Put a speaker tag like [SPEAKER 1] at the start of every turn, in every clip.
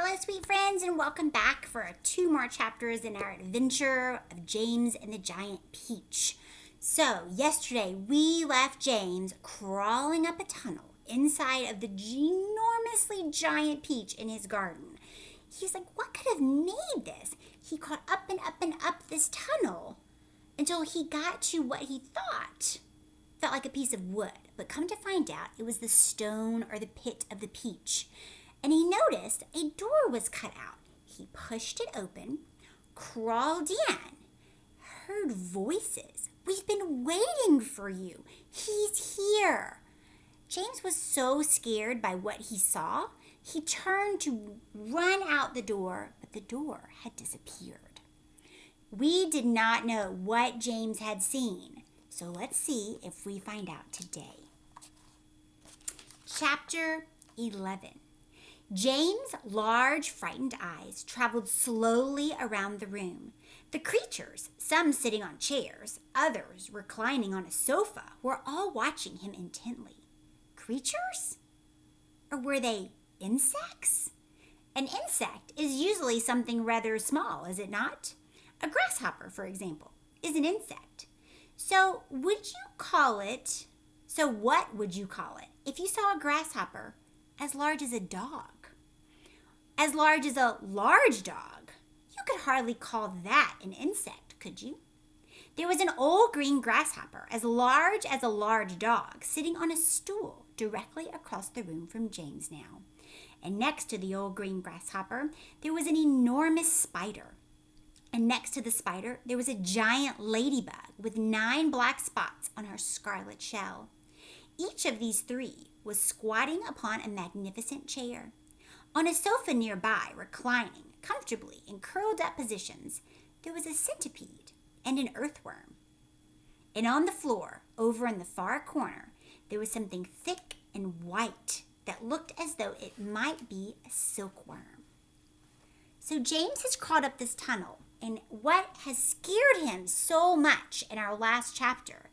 [SPEAKER 1] Hello, sweet friends, and welcome back for 2 more chapters in our adventure of James and the Giant Peach. So, yesterday we left James crawling up a tunnel inside of the enormously giant peach in his garden. He's like, what could have made this? He crawled up and up and up this tunnel until he got to what he thought felt like a piece of wood. But come to find out, it was the stone or the pit of the peach. And he noticed a door was cut out. He pushed it open, crawled in, heard voices. We've been waiting for you. He's here. James was so scared by what he saw, he turned to run out the door, but the door had disappeared. We did not know what James had seen, so let's see if we find out today. Chapter 11. James' large, frightened eyes traveled slowly around the room. The creatures, some sitting on chairs, others reclining on a sofa, were all watching him intently. Creatures? Or were they insects? An insect is usually something rather small, is it not? A grasshopper, for example, is an insect. So what would you call it if you saw a grasshopper as large as a dog? As large as a large dog? You could hardly call that an insect, could you? There was an old green grasshopper as large as a large dog sitting on a stool directly across the room from James now. And next to the old green grasshopper, there was an enormous spider. And next to the spider, there was a giant ladybug with 9 black spots on her scarlet shell. Each of these 3 was squatting upon a magnificent chair. On a sofa nearby, reclining comfortably in curled up positions, there was a centipede and an earthworm. And on the floor, over in the far corner, there was something thick and white that looked as though it might be a silkworm. So James has crawled up this tunnel, and what has scared him so much in our last chapter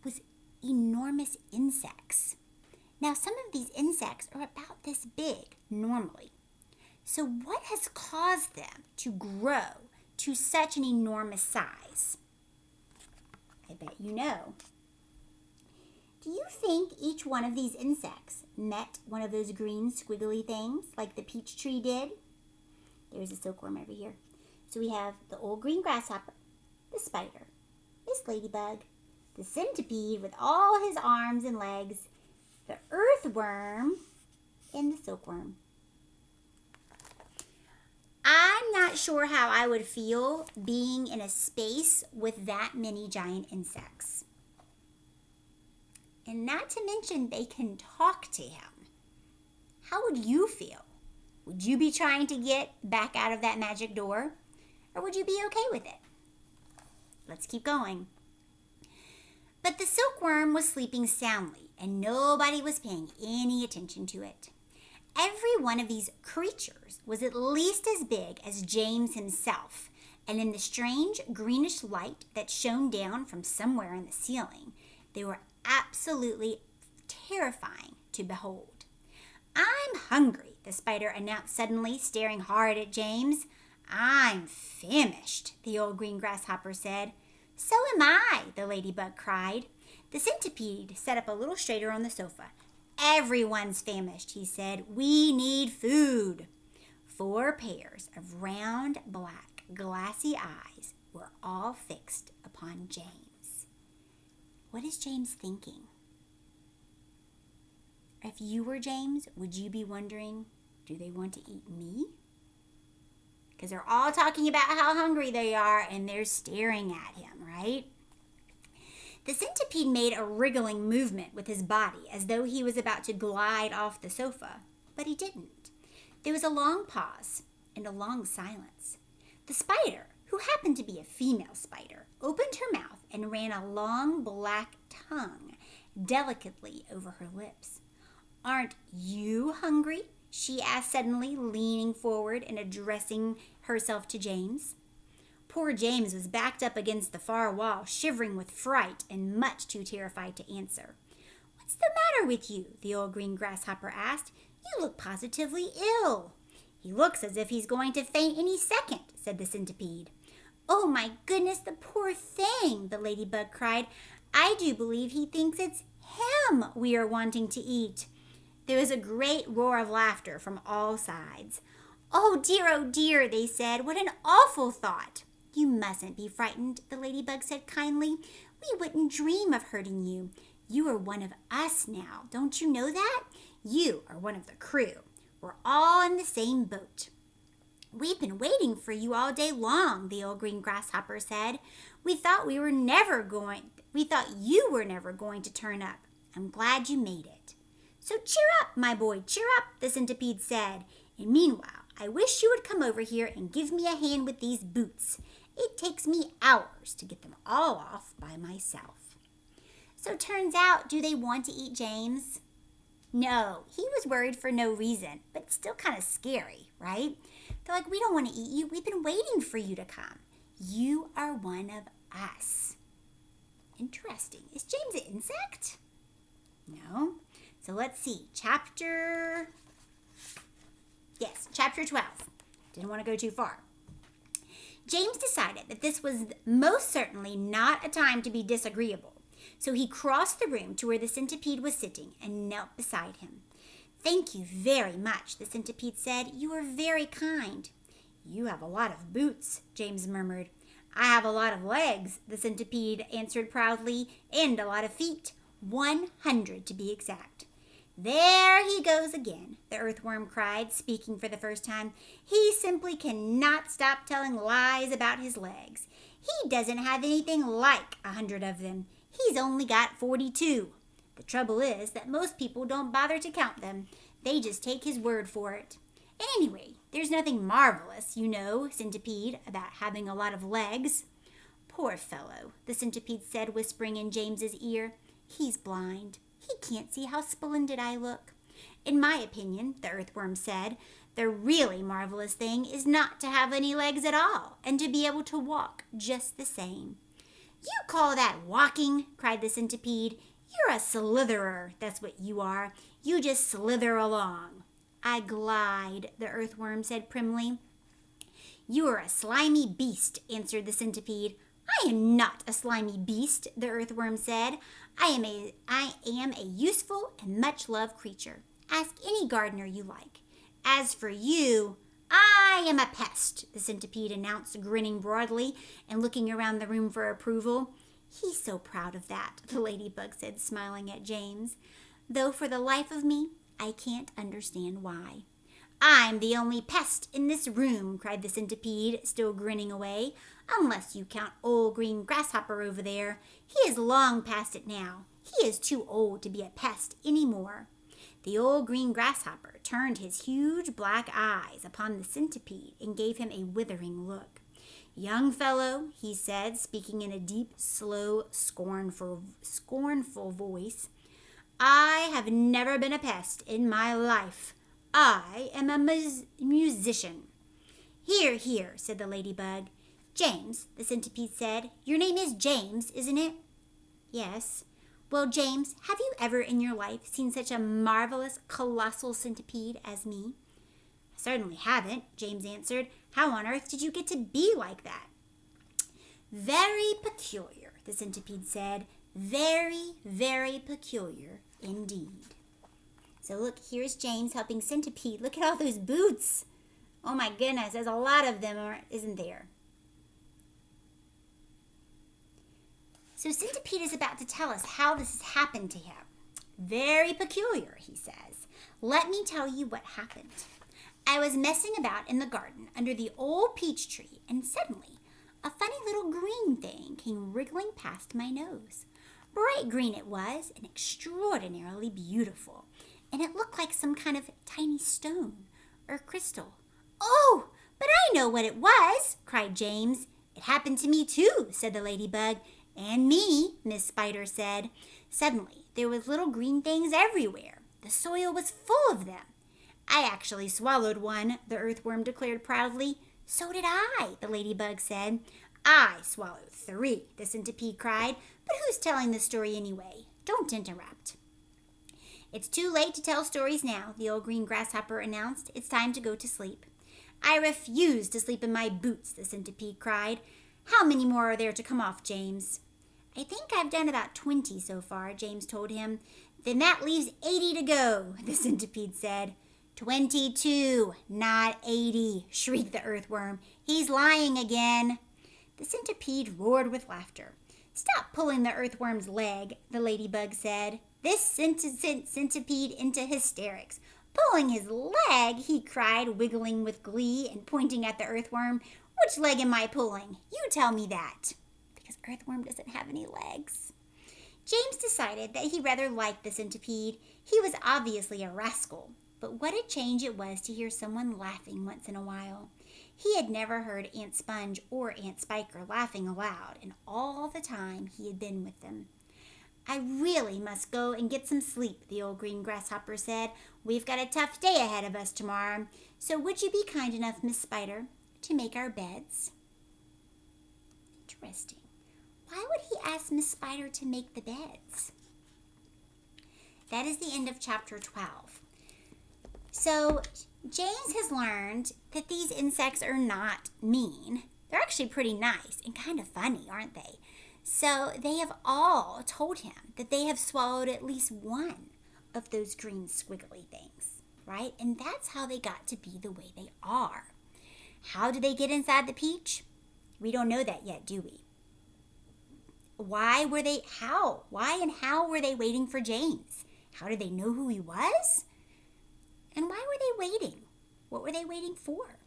[SPEAKER 1] was enormous insects. Now, some of these insects are about this big normally. So what has caused them to grow to such an enormous size? I bet you know. Do you think each one of these insects met one of those green squiggly things like the peach tree did? There's a silkworm over here. So we have the old green grasshopper, the spider, this ladybug, the centipede with all his arms and legs, the earthworm, and the silkworm. I'm not sure how I would feel being in a space with that many giant insects. And not to mention they can talk to him. How would you feel? Would you be trying to get back out of that magic door? Or would you be okay with it? Let's keep going. But the silkworm was sleeping soundly, and nobody was paying any attention to it. Every one of these creatures was at least as big as James himself, and in the strange greenish light that shone down from somewhere in the ceiling, they were absolutely terrifying to behold. "I'm hungry," the spider announced suddenly, staring hard at James. "I'm famished," the old green grasshopper said. "So am I," the ladybug cried. The centipede sat up a little straighter on the sofa. "Everyone's famished," he said. "We need food." 4 pairs of round, black, glassy eyes were all fixed upon James. What is James thinking? If you were James, would you be wondering, do they want to eat me? Because they're all talking about how hungry they are, and they're staring at him, right? The centipede made a wriggling movement with his body as though he was about to glide off the sofa, but he didn't. There was a long pause and a long silence. The spider, who happened to be a female spider, opened her mouth and ran a long black tongue delicately over her lips. "Aren't you hungry?" she asked suddenly, leaning forward and addressing herself to James. Poor James was backed up against the far wall, shivering with fright and much too terrified to answer. "What's the matter with you?" the old green grasshopper asked. "You look positively ill." "He looks as if he's going to faint any second," said the centipede. "Oh, my goodness, the poor thing," the ladybug cried. "I do believe he thinks it's him we are wanting to eat." There was a great roar of laughter from all sides. "Oh dear," they said. "What an awful thought." "You mustn't be frightened," the ladybug said kindly. "We wouldn't dream of hurting you. You are one of us now. Don't you know that? You are one of the crew. We're all in the same boat." "We've been waiting for you all day long," the old green grasshopper said. We thought you were never going to turn up. I'm glad you made it." "So cheer up, my boy, cheer up," the centipede said. "And meanwhile, I wish you would come over here and give me a hand with these boots. It takes me hours to get them all off by myself." So turns out, do they want to eat James? No, he was worried for no reason, but still kind of scary, right? They're like, "We don't want to eat you. We've been waiting for you to come. You are one of us." Interesting. Is James an insect? No. So let's see. Chapter 12. Didn't want to go too far. James decided that this was most certainly not a time to be disagreeable. So he crossed the room to where the centipede was sitting and knelt beside him. "Thank you very much," the centipede said. "You are very kind." "You have a lot of boots," James murmured. "I have a lot of legs," the centipede answered proudly, "and a lot of feet. 100 to be exact." "There he goes again," the earthworm cried, speaking for the first time. "He simply cannot stop telling lies about his legs. He doesn't have anything like 100 of them. He's only got 42. The trouble is that most people don't bother to count them. They just take his word for it. Anyway, there's nothing marvelous, centipede, about having a lot of legs." "Poor fellow," the centipede said, whispering in James's ear. "He's blind. He can't see how splendid I look." "In my opinion," the earthworm said, "the really marvelous thing is not to have any legs at all, and to be able to walk just the same." "You call that walking?" cried the centipede. "You're a slitherer, that's what you are. You just slither along." "I glide," the earthworm said primly. "You are a slimy beast," answered the centipede. "I am not a slimy beast," the earthworm said. I am a useful and much-loved creature. Ask any gardener you like. As for you, I am a pest," the centipede announced, grinning broadly and looking around the room for approval. "He's so proud of that," the ladybug said, smiling at James, "though for the life of me, I can't understand why." "I'm the only pest in this room," cried the centipede, still grinning away, "unless you count old green grasshopper over there. He is long past it now. He is too old to be a pest any more." The old green grasshopper turned his huge black eyes upon the centipede and gave him a withering look. "Young fellow," he said, speaking in a deep, slow, scornful voice, "I have never been a pest in my life. I am a musician." "Hear, hear," said the ladybug. "James," the centipede said, "your name is James, isn't it?" "Yes." "Well, James, have you ever in your life seen such a marvelous, colossal centipede as me?" "I certainly haven't," James answered. "How on earth did you get to be like that?" "Very peculiar," the centipede said. "Very, very peculiar indeed." So look, here's James helping Centipede. Look at all those boots. Oh my goodness, there's a lot of them, isn't there? So Centipede is about to tell us how this has happened to him. "Very peculiar," he says. "Let me tell you what happened. I was messing about in the garden under the old peach tree, and suddenly a funny little green thing came wriggling past my nose. Bright green it was, and extraordinarily beautiful, and it looked like some kind of tiny stone or crystal." "Oh, but I know what it was," cried James. "It happened to me too," said the ladybug. "And me," Miss Spider said. "Suddenly there was little green things everywhere. The soil was full of them." "I actually swallowed one," the earthworm declared proudly. "So did I," the ladybug said. "I swallowed 3, the centipede cried. "But who's telling the story anyway? Don't interrupt." "It's too late to tell stories now," the old green grasshopper announced. "It's time to go to sleep." I refuse to sleep in my boots, the centipede cried. How many more are there to come off, James? I think I've done about 20 so far, James told him. Then that leaves 80 to go, the centipede said. 22, not 80, shrieked the earthworm. He's lying again. The centipede roared with laughter. Stop pulling the earthworm's leg, the ladybug said. This sent centipede into hysterics. Pulling his leg, he cried, wiggling with glee and pointing at the earthworm. Which leg am I pulling? You tell me that. Because earthworm doesn't have any legs. James decided that he rather liked the centipede. He was obviously a rascal. But what a change it was to hear someone laughing once in a while. He had never heard Aunt Sponge or Aunt Spiker laughing aloud in all the time he had been with them. I really must go and get some sleep, the old green grasshopper said. We've got a tough day ahead of us tomorrow. So would you be kind enough, Miss Spider, to make our beds? Interesting. Why would he ask Miss Spider to make the beds? That is the end of chapter 12. So James has learned that these insects are not mean. They're actually pretty nice and kind of funny, aren't they? So they have all told him that they have swallowed at least one of those green squiggly things, right? And that's how they got to be the way they are. How did they get inside the peach? We don't know that yet, do we? Why and how were they waiting for James? How did they know who he was? And why were they waiting? What were they waiting for?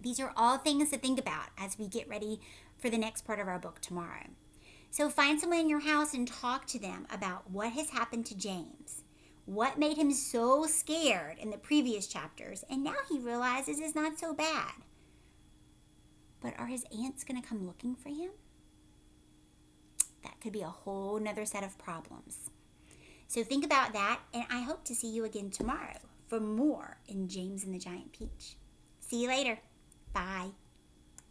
[SPEAKER 1] These are all things to think about as we get ready for the next part of our book tomorrow. So find someone in your house and talk to them about what has happened to James. What made him so scared in the previous chapters, and now he realizes it's not so bad. But are his aunts going to come looking for him? That could be a whole nother set of problems. So think about that, and I hope to see you again tomorrow for more in James and the Giant Peach. See you later. Bye.